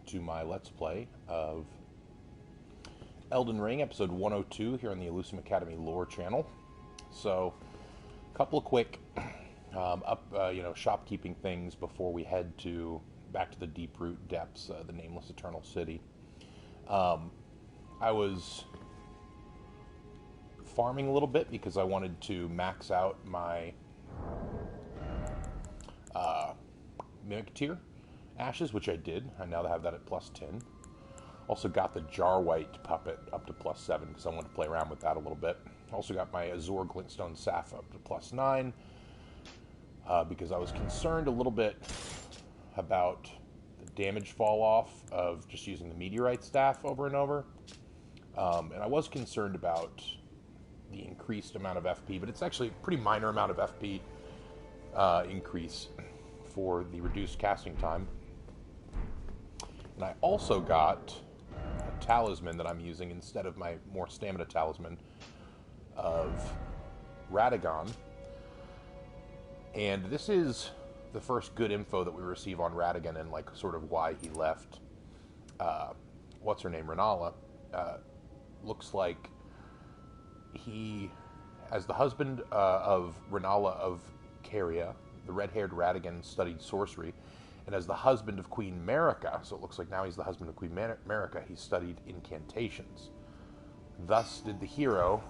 to my Let's Play of Elden Ring, episode 102, here on the Elucium Academy lore channel. So, a couple of quick shopkeeping things before we head back to the Deeproot Depths, the nameless eternal city. I was farming a little bit because I wanted to max out my Mimic Tier ashes, which I did. I now have that at plus 10. Also got the Jar White puppet up to plus 7 because I wanted to play around with that a little bit. Also got my Azure Glintstone Staff up to plus 9 because I was concerned a little bit about the damage fall off of just using the Meteorite Staff over and over. And I was concerned about the increased amount of FP, but it's actually a pretty minor amount of FP increase for the reduced casting time. And I also got a talisman that I'm using instead of my more stamina talisman of Radagon. And this is the first good info that we receive on Radagon and like sort of why he left what's her name, Renala. Looks like he, as the husband of Renala of Caria, the red-haired Radagon studied sorcery, and as the husband of Queen Marika, so it looks like now he's the husband of Queen Marika, he studied incantations. Thus did the hero,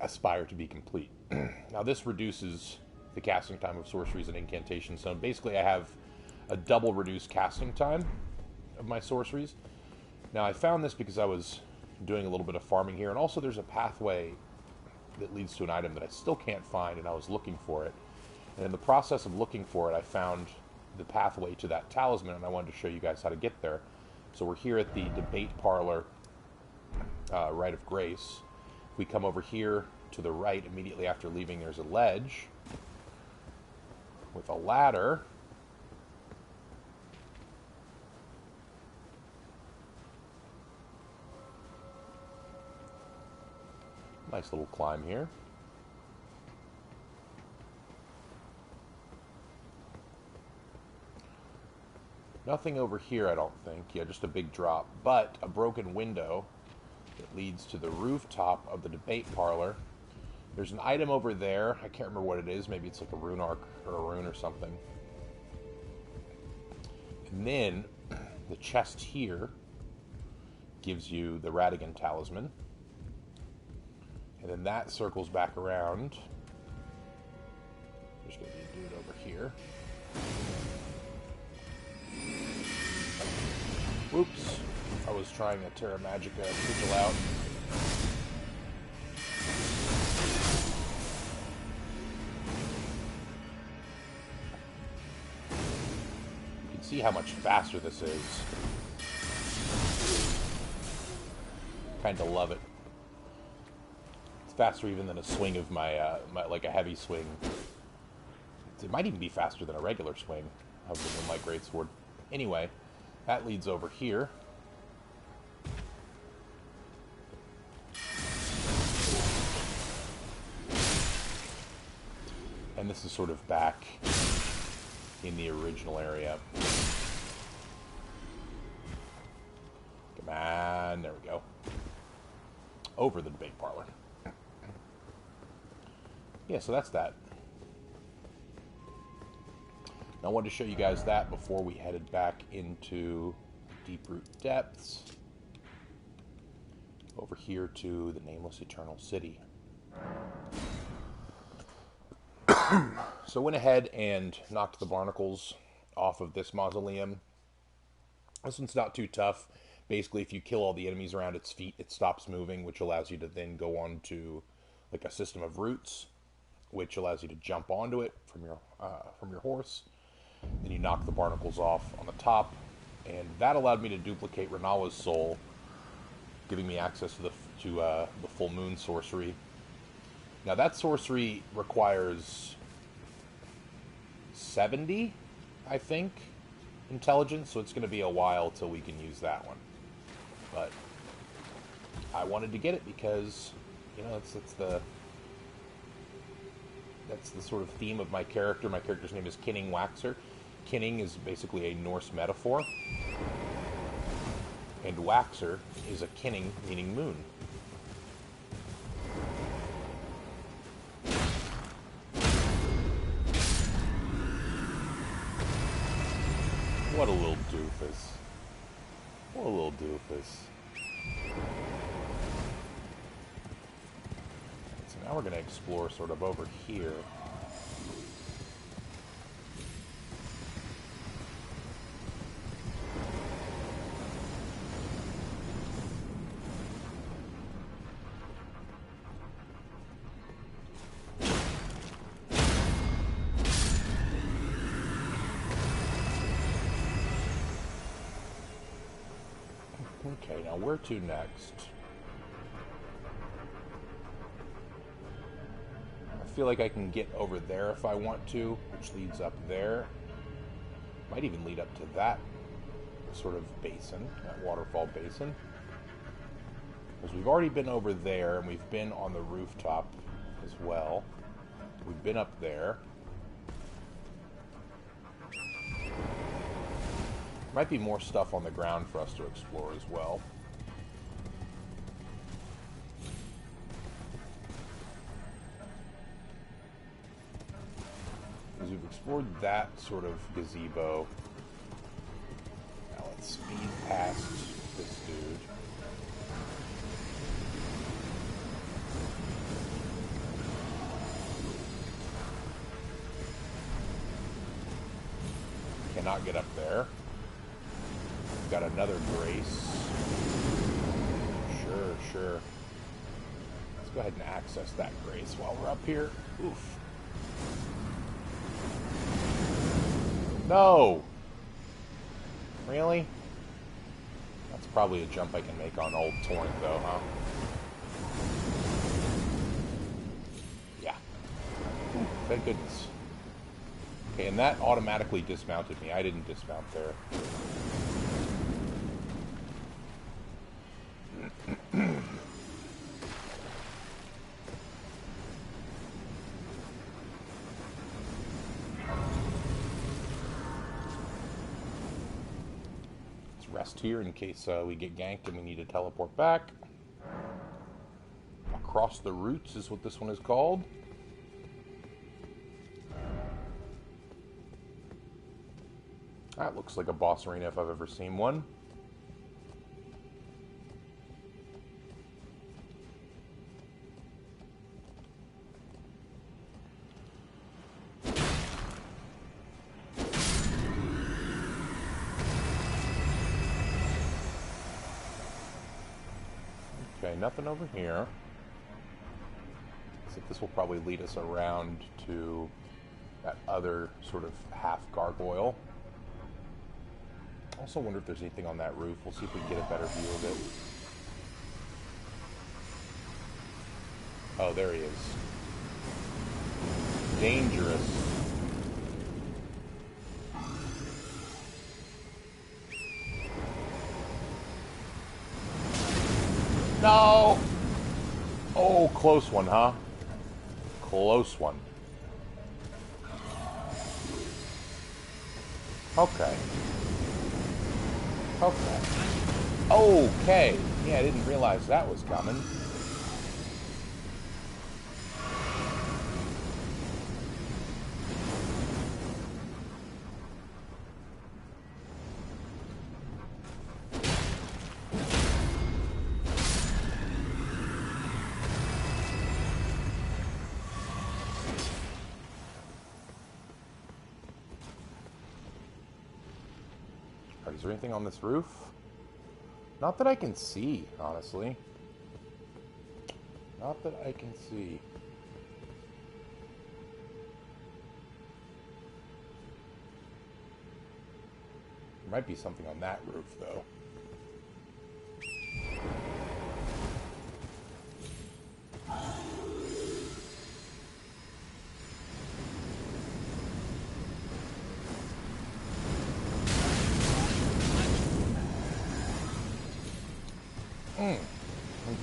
aspire to be complete. Now this reduces the casting time of sorceries and incantations, so basically I have a double reduced casting time of my sorceries. Now I found this because I was doing a little bit of farming here, and also there's a pathway that leads to an item that I still can't find, and I was looking for it. And in the process of looking for it, I found the pathway to that talisman, and I wanted to show you guys how to get there. So we're here at the debate parlor, Rite of Grace. If we come over here to the right, immediately after leaving, there's a ledge with a ladder. Nice little climb here. Nothing over here, I don't think. Yeah, just a big drop. But a broken window that leads to the rooftop of the debate parlor. There's an item over there. I can't remember what it is. Maybe it's like a rune arc or a rune or something. And then the chest here gives you the Radagon talisman. And then that circles back around. There's going to be a dude over here. Whoops. I was trying a Terra Magica sigil out. You can see how much faster this is. Kind of love it. Faster even than a swing of my like a heavy swing. It might even be faster than a regular swing of the Moonlight Greatsword. Anyway, that leads over here. And this is sort of back in the original area. Come on, there we go. Over the debate parlor. Yeah, so that's that. Now I wanted to show you guys that before we headed back into Deeproot Depths. Over here to the nameless eternal city. So I went ahead and knocked the barnacles off of this mausoleum. This one's not too tough. Basically, if you kill all the enemies around its feet, it stops moving, which allows you to then go on to like a system of roots, which allows you to jump onto it from your horse. Then you knock the barnacles off on the top, and that allowed me to duplicate Renala's soul, giving me access to the full moon sorcery. Now that sorcery requires 70, I think, intelligence, so it's going to be a while till we can use that one. But I wanted to get it because, you know, That's the sort of theme of my character. My character's name is Kinning Waxer. Kinning is basically a Norse metaphor, and Waxer is a kinning, meaning moon. What a little doofus. What a little doofus. So now we're going to explore sort of over here. Okay, now where to next? I feel like I can get over there if I want to, which leads up there. Might even lead up to that sort of basin, that waterfall basin. Because we've already been over there, and we've been on the rooftop as well. We've been up there. Might be more stuff on the ground for us to explore as well. As we've explored that sort of gazebo. Now let's speed past this dude. Cannot get up there. Got another grace. Sure. Let's go ahead and access that grace while we're up here. Oof. No! Really? That's probably a jump I can make on Old Torrent, though, huh? Yeah. Ooh, thank goodness. Okay, and that automatically dismounted me. I didn't dismount there. Rest here in case we get ganked and we need to teleport back. Across the Roots is what this one is called. That looks like a boss arena if I've ever seen one. Okay, nothing over here. So this will probably lead us around to that other sort of half gargoyle. Also wonder if there's anything on that roof. We'll see if we can get a better view of it. Oh, there he is. Dangerous. No! Oh, close one, huh? Close one. Okay. Okay. Yeah, I didn't realize that was coming. Is there anything on this roof? Not that I can see, honestly. Not that I can see. There might be something on that roof, though.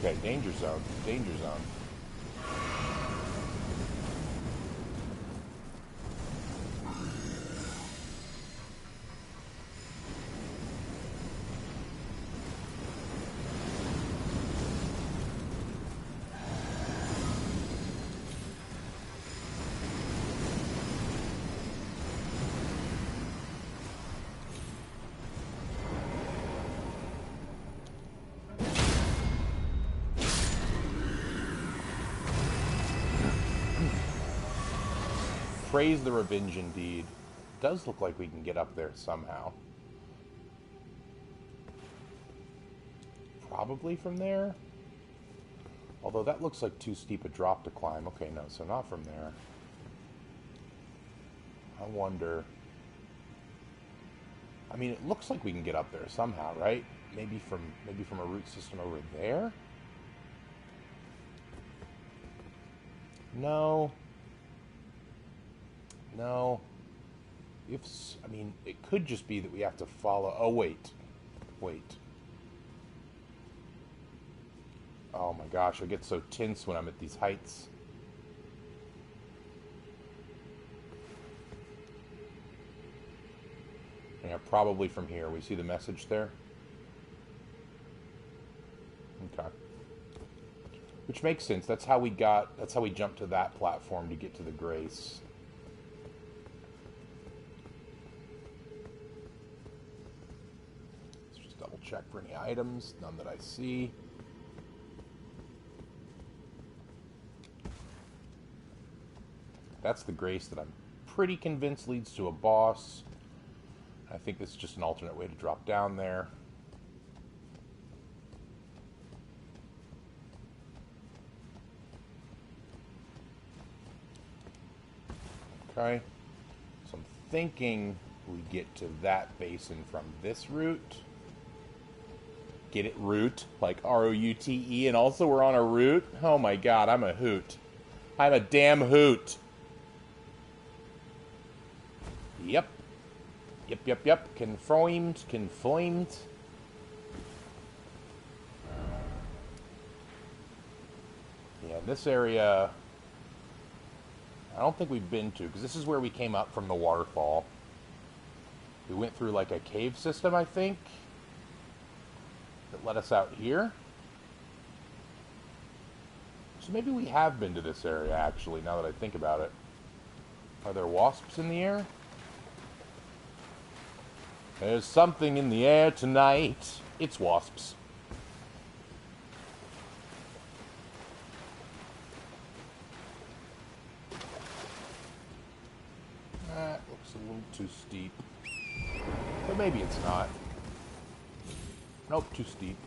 Okay, danger zone. Danger zone. praise the revenge indeed. It does look like we can get up there somehow. Probably from there. Although that looks like too steep a drop to climb. Okay, no, so not from there. I wonder... I mean, it looks like we can get up there somehow, right? Maybe from a root system over there? No. No. I mean, it could just be that we have to follow... Oh, wait. Wait. Oh my gosh, I get so tense when I'm at these heights. Yeah, probably from here. We see the message there? Okay. Which makes sense. That's how we jumped to that platform to get to the Grace. Let's just double check for any items. None that I see. That's the Grace that I'm pretty convinced leads to a boss. I think this is just an alternate way to drop down there. Okay. So I'm thinking we get to that basin from this route. Get it, route? Like R-O-U-T-E, and also we're on a route? Oh my god, I'm a hoot. I'm a damn hoot. Yep. Yep. Confirmed. Yeah, this area... I don't think we've been to, because this is where we came up from the waterfall. We went through like a cave system, I think, that led us out here. So maybe we have been to this area, actually, now that I think about it. Are there wasps in the air? There's something in the air tonight. It's wasps. That looks a little too steep. But maybe it's not. Nope, too steep.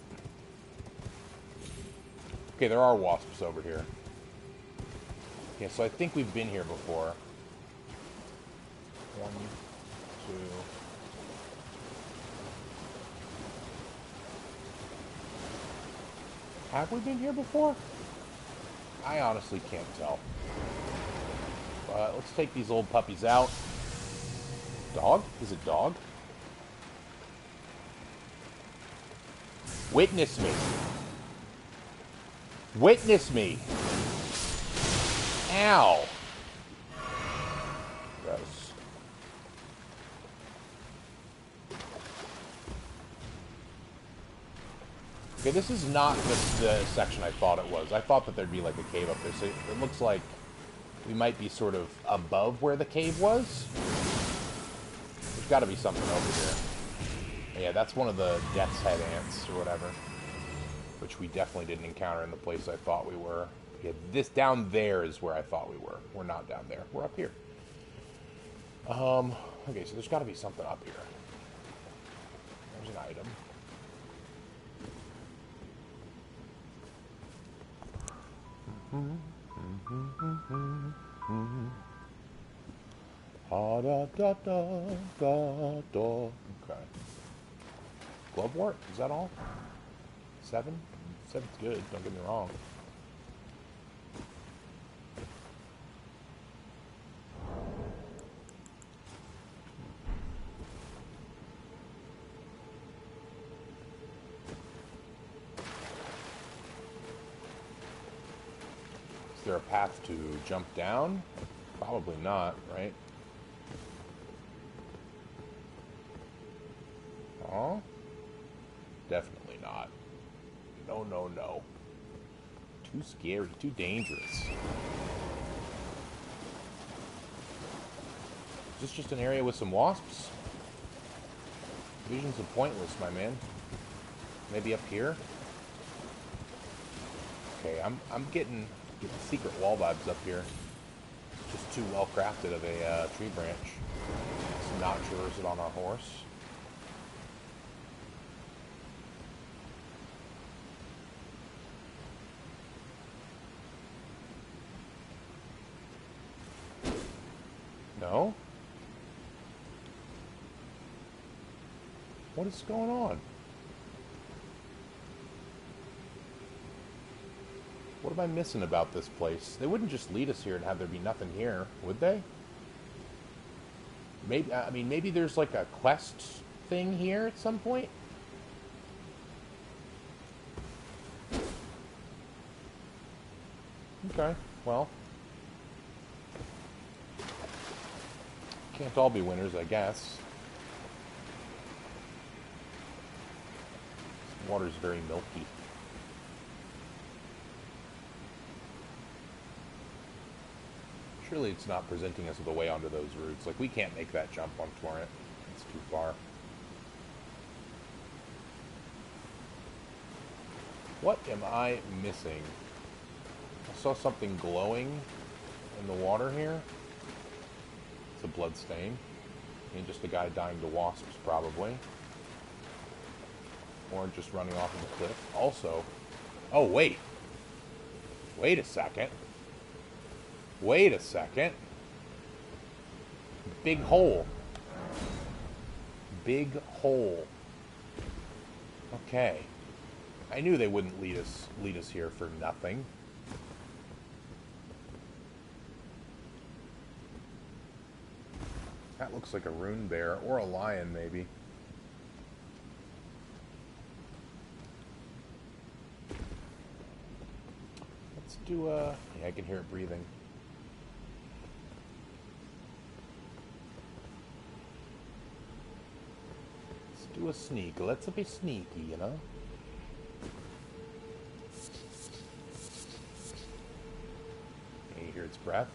Okay, there are wasps over here. Yeah, so I think we've been here before. 1, 2... Have we been here before? I honestly can't tell. But let's take these old puppies out. Dog? Is it dog? Witness me. Witness me. Ow. Gross. Okay, this is not the section I thought it was. I thought that there'd be like a cave up there, so it looks like we might be sort of above where the cave was. There's got to be something over here. Yeah, that's one of the Death's Head ants or whatever, which we definitely didn't encounter in the place I thought we were. Yeah, this down there is where I thought we were. We're not down there. We're up here. Okay, so there's got to be something up here. There's an item. Okay. Glovewort? Is that all? 7? 7's good, don't get me wrong. Is there a path to jump down? Probably not, right? Oh? Definitely not. No, no, no. Too scary, too dangerous. Is this just an area with some wasps? Visions are pointless, my man. Maybe up here? Okay, I'm getting secret wall vibes up here. Just too well crafted of a tree branch. Let's not traverse it on our horse. No? What is going on? What am I missing about this place? They wouldn't just lead us here and have there be nothing here, would they? Maybe, I mean, maybe there's like a quest thing here at some point? Okay, well. Can't all be winners, I guess. This water's very milky. Surely it's not presenting us with a way onto those routes. Like, we can't make that jump on Torrent. It's too far. What am I missing? I saw something glowing in the water here. It's a blood stain. I mean, just a guy dying to wasps, probably. Or just running off of a cliff. Also... Oh, wait. Wait a second. Wait a second. Big hole. Big hole. Okay. I knew they wouldn't lead us here for nothing. That looks like a rune bear or a lion, maybe. Let's do a... Yeah, I can hear it breathing. Do a sneak. Let's be sneaky, you know? Can you hear its breath?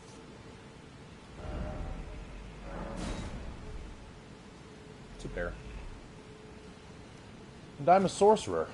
It's a bear. And I'm a sorcerer.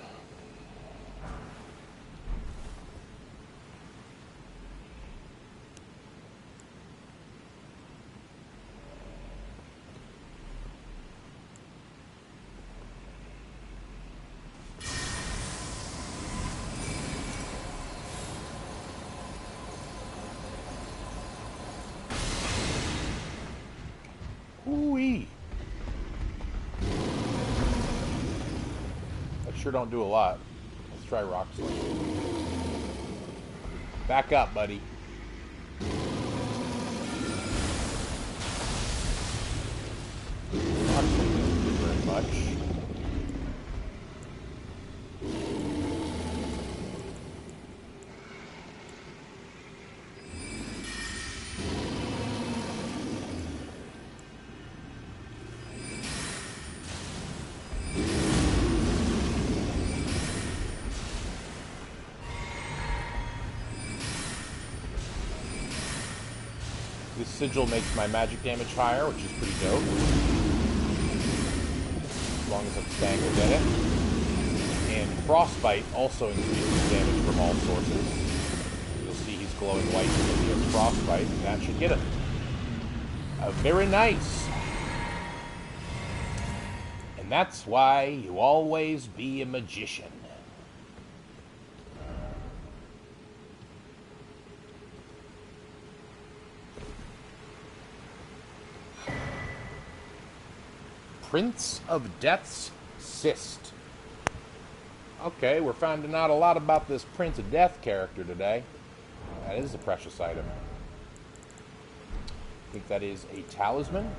Ooh-wee. That sure don't do a lot. Let's try rock sling. Back up, buddy. Rock sling doesn't do very much. This sigil makes my magic damage higher, which is pretty dope. As long as I'm staying within it. And Frostbite also increases damage from all sources. You'll see he's glowing white because he has Frostbite, and that should get him. Very nice. And that's why you always be a magician. Prince of Death's Cyst. Okay, we're finding out a lot about this Prince of Death character today. That is a precious item. I think that is a talisman.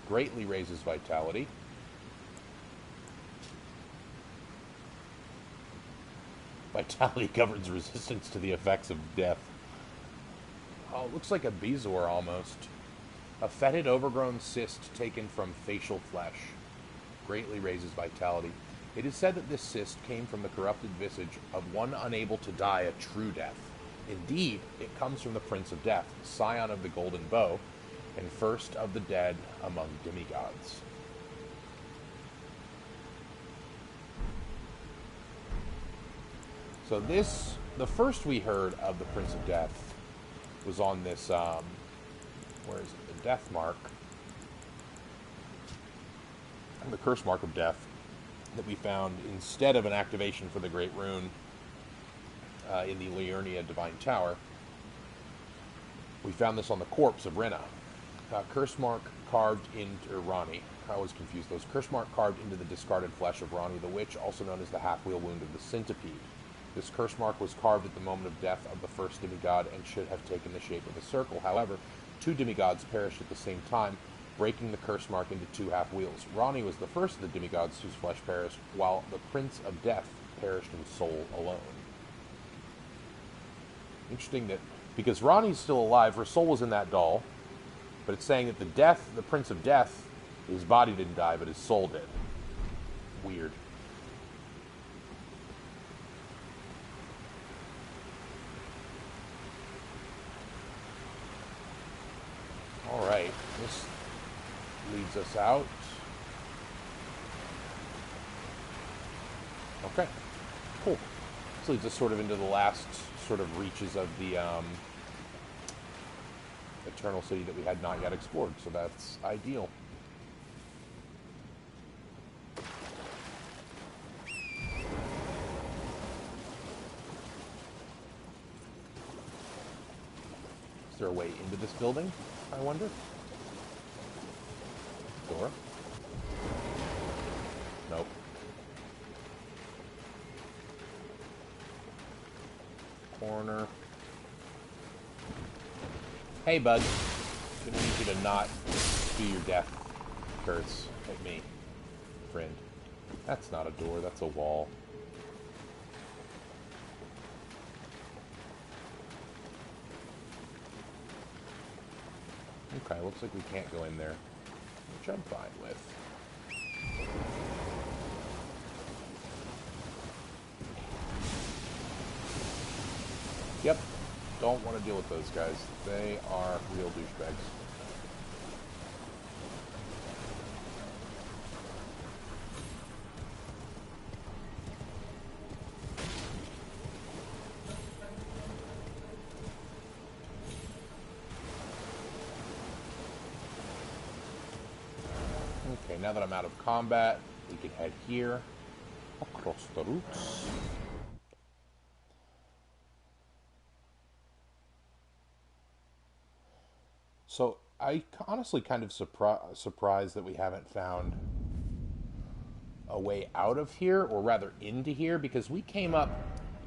Greatly raises vitality. Vitality governs resistance to the effects of death. Oh, it looks like a bezoar almost. A fetid overgrown cyst taken from facial flesh. Greatly raises vitality. It is said that this cyst came from the corrupted visage of one unable to die a true death. Indeed, it comes from the Prince of Death, scion of the Golden Bow, and first of the dead among demigods. So this, the first we heard of the Prince of Death was on this, where is it? The Death Mark. The Curse Mark of Death that we found instead of an activation for the Great Rune in the Liurnia Divine Tower. We found this on the corpse of Rinna. Curse mark carved into Rani. I always confuse those. Curse mark carved into the discarded flesh of Rani the Witch, also known as the half-wheel wound of the centipede. This curse mark was carved at the moment of death of the first demigod and should have taken the shape of a circle. However, 2 demigods perished at the same time, breaking the curse mark into 2 half-wheels. Rani was the first of the demigods whose flesh perished, while the Prince of Death perished in soul alone. Interesting that, because Rani's still alive, her soul was in that doll, but it's saying that the Prince of Death, his body didn't die, but his soul did. Weird. Alright, this leads us out. Okay, cool. This leads us sort of into the last sort of reaches of the Eternal City that we had not yet explored, so that's ideal. Is there a way into this building, I wonder? Door? Nope. Corner. Hey, bud. I'm gonna need you to not do your death curse at me, friend. That's not a door, that's a wall. Okay, looks like we can't go in there, which I'm fine with. Yep, don't want to deal with those guys. They are real douchebags. Okay, now that I'm out of combat, we can head here, across the roots. So, I honestly kind of surprised that we haven't found a way out of here, or rather into here, because we came up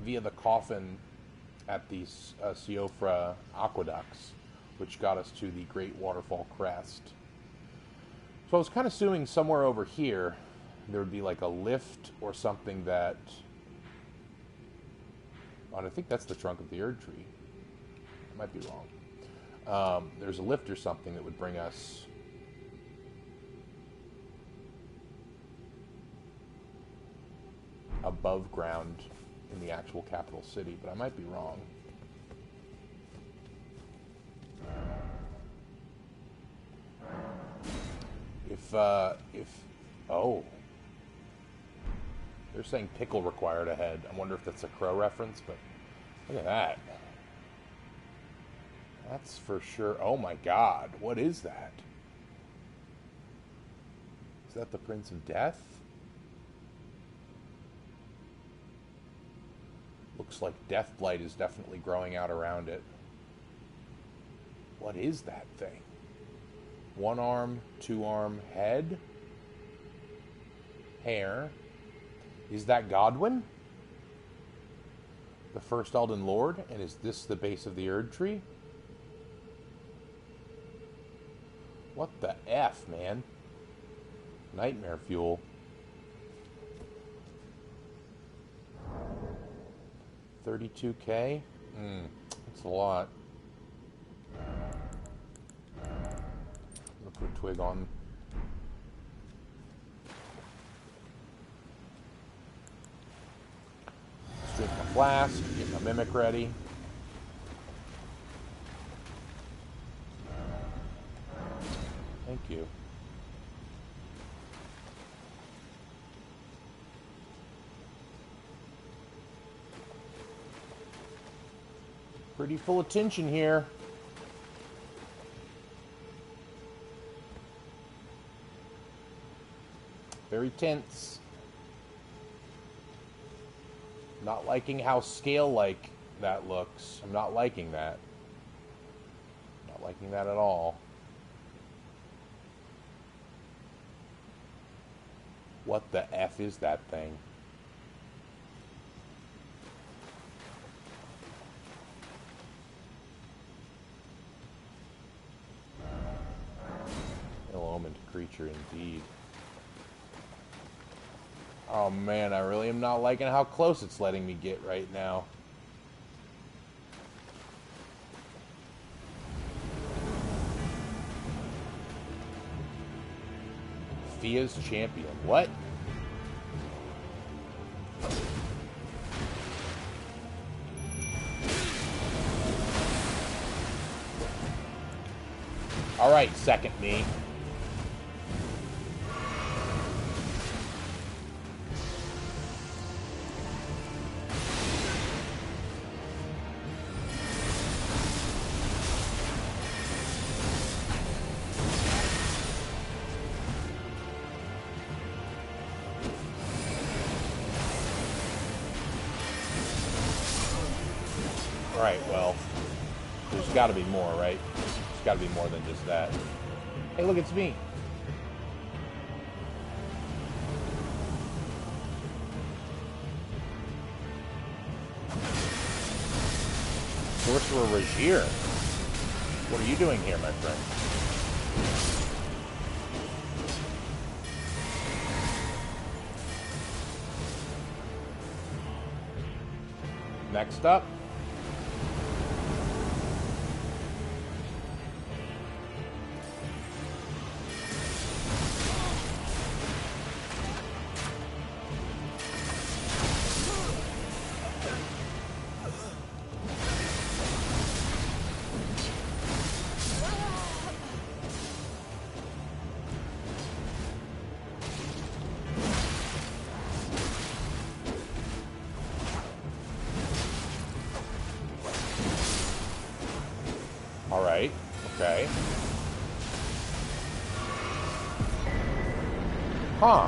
via the coffin at the Siofra aqueducts, which got us to the Great Waterfall Crest. So I was kind of assuming somewhere over here there would be like a lift or something that... Oh, I think that's the trunk of the Erd Tree. I might be wrong. There's a lift or something that would bring us above ground in the actual capital city, but I might be wrong. Oh, they're saying pickle required ahead. I wonder if that's a crow reference, but look at that. That's for sure. Oh my god, what is that? Is that the Prince of Death? Looks like Death Blight is definitely growing out around it. What is that thing? 1 arm, 2 arm, head, hair. Is that Godwyn? The first Elden Lord? And is this the base of the Erd Tree? What the F, man? Nightmare fuel. 32K? That's a lot. I'm gonna put a twig on. Let's drink my flask, get my mimic ready. Thank you. Pretty full of tension here. Very tense. Not liking how scale-like that looks. I'm not liking that. Not liking that at all. What the F is that thing? Ill-omened creature indeed. Oh man, I really am not liking how close it's letting me get right now. Fia's champion. What? Alright, second me. Alright, well, there's got to be more, right? There's got to be more than just that. Hey, look, it's me. Sorcerer Ragier. What are you doing here, my friend? Next up. Alright, okay. Huh.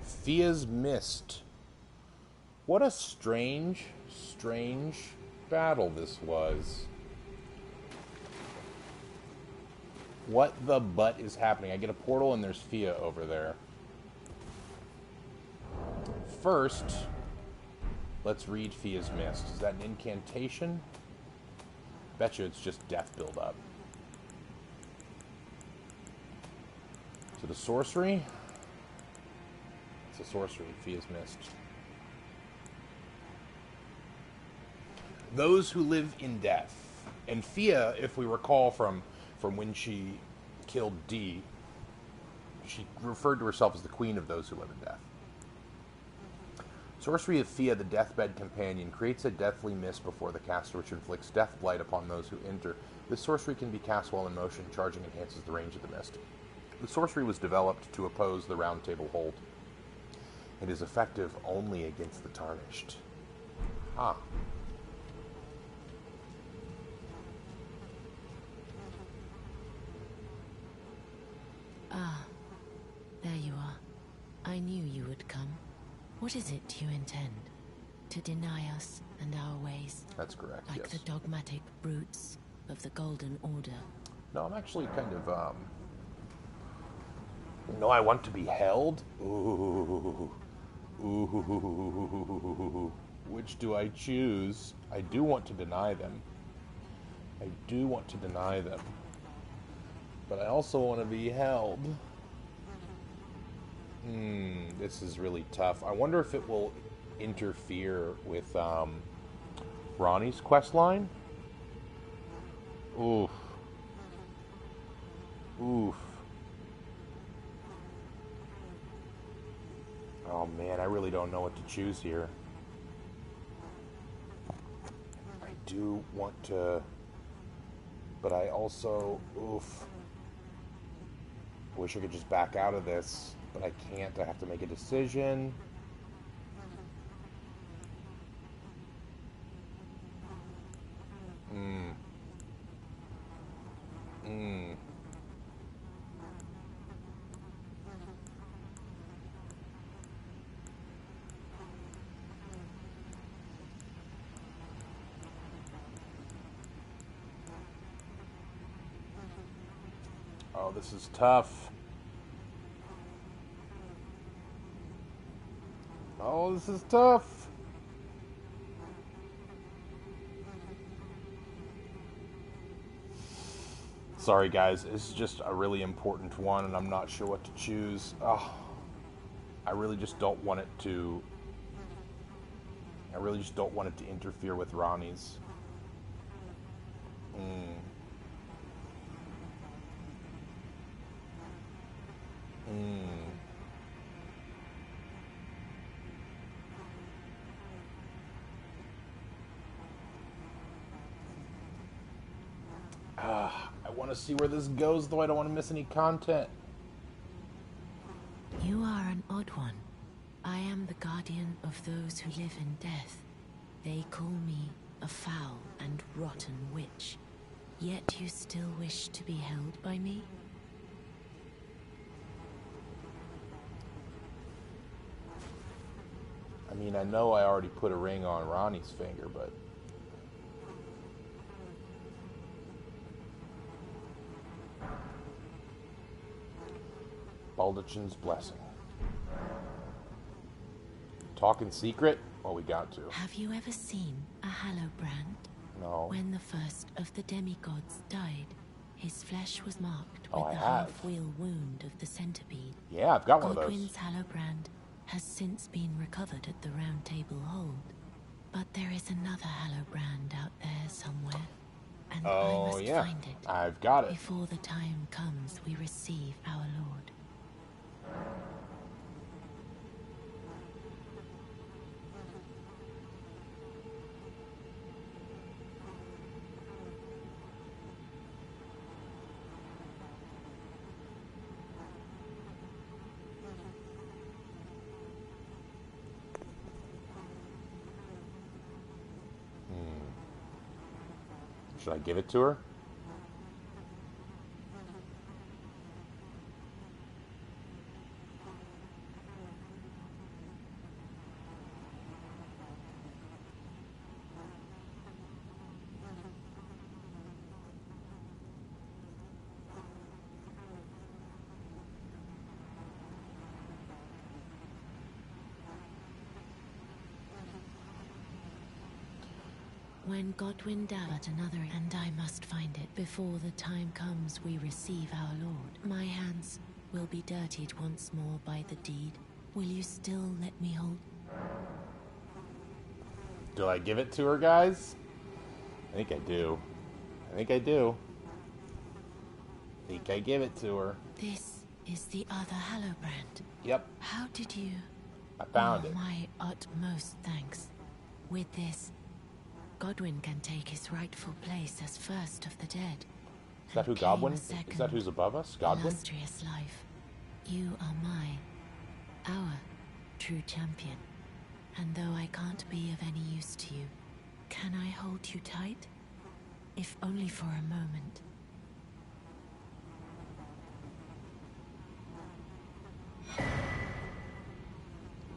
Fia's Mist. What a strange battle this was. What the butt is happening? I get a portal and there's Fia over there. First, let's read Fia's Mist. Is that an incantation? Bet you it's just death build-up. So the sorcery? It's a sorcery, Fia's Mist. Those who live in death. And Fia, if we recall from when she killed Dee, she referred to herself as the queen of those who live in death. Sorcery of Fia, the Deathbed Companion, creates a deathly mist before the caster, which inflicts death blight upon those who enter. This sorcery can be cast while in motion. Charging enhances the range of the mist. The sorcery was developed to oppose the Round Table Hold. It is effective only against the Tarnished. Ah. Ah, there you are. I knew you would come. What is it you intend? To deny us and our ways? That's correct, like yes. the dogmatic brutes of the Golden Order. No, I'm actually kind of, No, I want to be held? Ooh. Ooh. Which do I choose? I do want to deny them. I do want to deny them. But I also want to be held. This is really tough. I wonder if it will interfere with Ronnie's questline. Oof. Oof. Oh man, I really don't know what to choose here. I do want to, but I also, oof. I wish I could just back out of this, but I can't. I have to make a decision. this is tough. Oh, this is tough. Sorry, guys. This is just a really important one, and I'm not sure what to choose. Oh, I really just don't want it to... I really just don't want it to interfere with Ronnie's. I want to see where this goes, though I don't want to miss any content. You are an odd one. I am the guardian of those who live in death. They call me a foul and rotten witch. Yet you still wish to be held by me? I mean, I know I already put a ring on Ronnie's finger, but... Baldachin's Blessing. Talk in secret? Well, we got to. Have you ever seen a Hallowbrand? No. When the first of the demigods died, his flesh was marked Oh, with I the have. half-wheel wound of the centipede. Yeah, I've got one of those. Godwin's Hallowbrand has since been recovered at the Round Table Hold. But there is another Hallowbrand out there somewhere, and I must find it. I've got it. Before the time comes we receive our Lord. Should I give it to her? When Godwin died, another, and I must find it before the time comes we receive our Lord. My hands will be dirtied once more by the deed. Will you still let me hold? Do I give it to her, guys? I think I do. I think I do. I think I give it to her. This is the other Hallowbrand. Yep. How did you... I found it. My utmost thanks. With this, Godwin can take his rightful place as first of the dead. Is that who Godwin? Is that who's above us? Godwin? Illustrious life. You are our true champion. And though I can't be of any use to you, can I hold you tight? If only for a moment.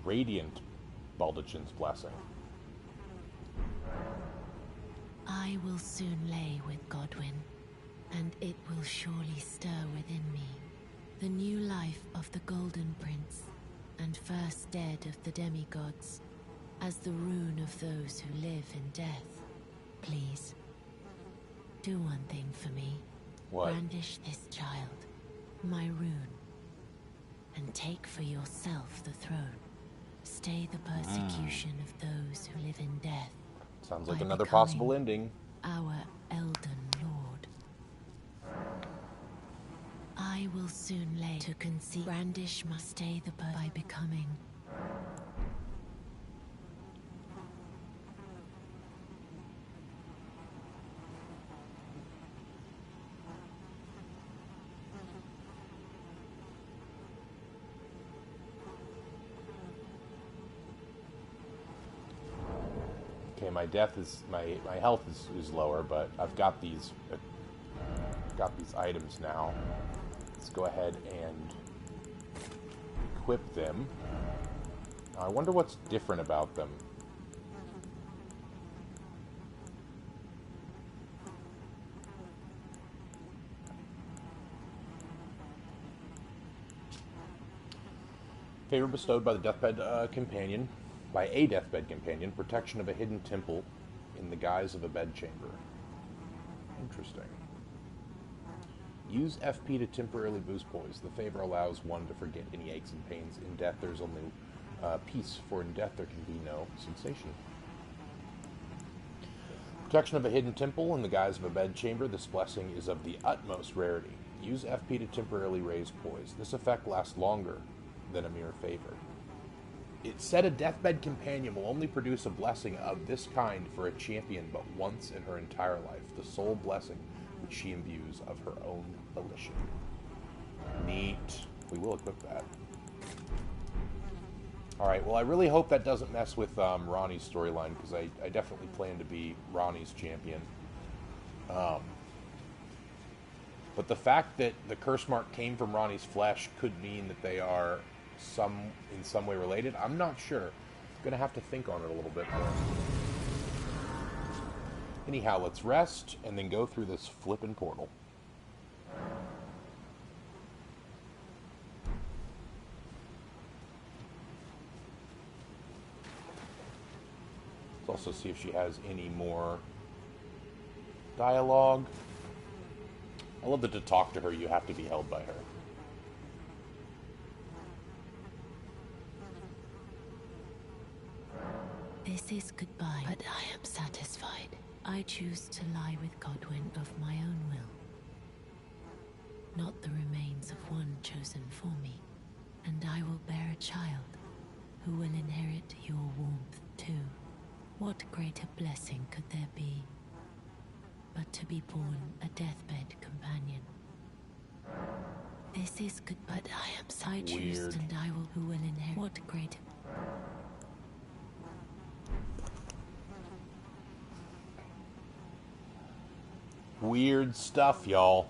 Radiant Baldachin's Blessing. I will soon lay with Godwin, and it will surely stir within me the new life of the Golden Prince, and first dead of the demigods, as the rune of those who live in death. Please, do one thing for me. What? Brandish this child, my rune, and take for yourself the throne. Stay the persecution of those who live in death. Sounds like another possible ending. Our Elden Lord. I will soon lay to conceive. Brandish must stay the by becoming. Okay, my death is my health is lower, but I've got these items now. Let's go ahead and equip them. I wonder what's different about them. Favor bestowed by the deathbed companion, by a deathbed companion, protection of a hidden temple in the guise of a bedchamber. Interesting. Use FP to temporarily boost poise. The favor allows one to forget any aches and pains. In death, there's only peace, for in death there can be no sensation. Protection of a hidden temple in the guise of a bedchamber. This blessing is of the utmost rarity. Use FP to temporarily raise poise. This effect lasts longer than a mere favor. It said a deathbed companion will only produce a blessing of this kind for a champion but once in her entire life, the sole blessing which she imbues of her own volition. Neat. We will equip that. Alright, well I really hope that doesn't mess with Ronnie's storyline, because I definitely plan to be Ronnie's champion. But the fact that the curse mark came from Ronnie's flesh could mean that they are in some way related. I'm not sure. I'm going to have to think on it a little bit more. Anyhow, let's rest and then go through this flippin' portal. Let's also see if she has any more dialogue. I love that to talk to her, you have to be held by her. This is goodbye, but I am satisfied. I choose to lie with Godwin of my own will, not the remains of one chosen for me. And I will bear a child who will inherit your warmth too. What greater blessing could there be but to be born a deathbed companion? This is good, but I am so choose, and I will who will inherit. What greater? Weird stuff, y'all.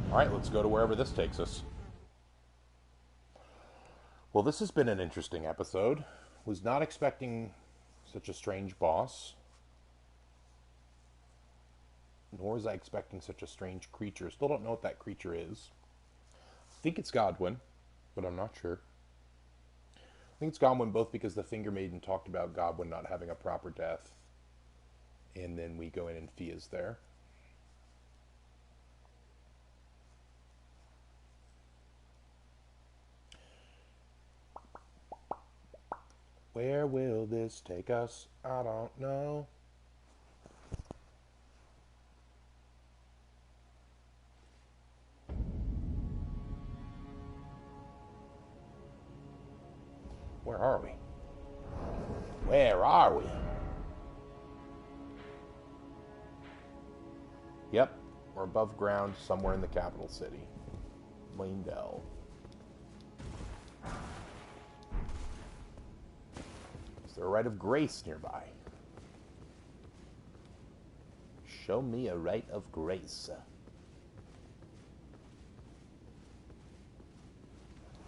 Alright, let's go to wherever this takes us. Well, this has been an interesting episode. Was not expecting such a strange boss. Nor was I expecting such a strange creature. Still don't know what that creature is. I think it's Godwin, but I'm not sure. I think it's Godwin both because the Finger Maiden talked about Godwin not having a proper death. And then we go in and Fia's there. Where will this take us? I don't know. Where are we? Where are we? Yep, we're above ground somewhere in the capital city. Leyndell. Is there a rite of grace nearby? Show me a rite of grace.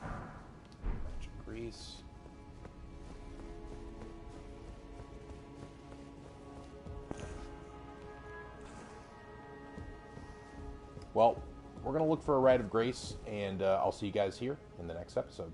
Magic grease. Well, we're going to look for a rite of grace, and I'll see you guys here in the next episode.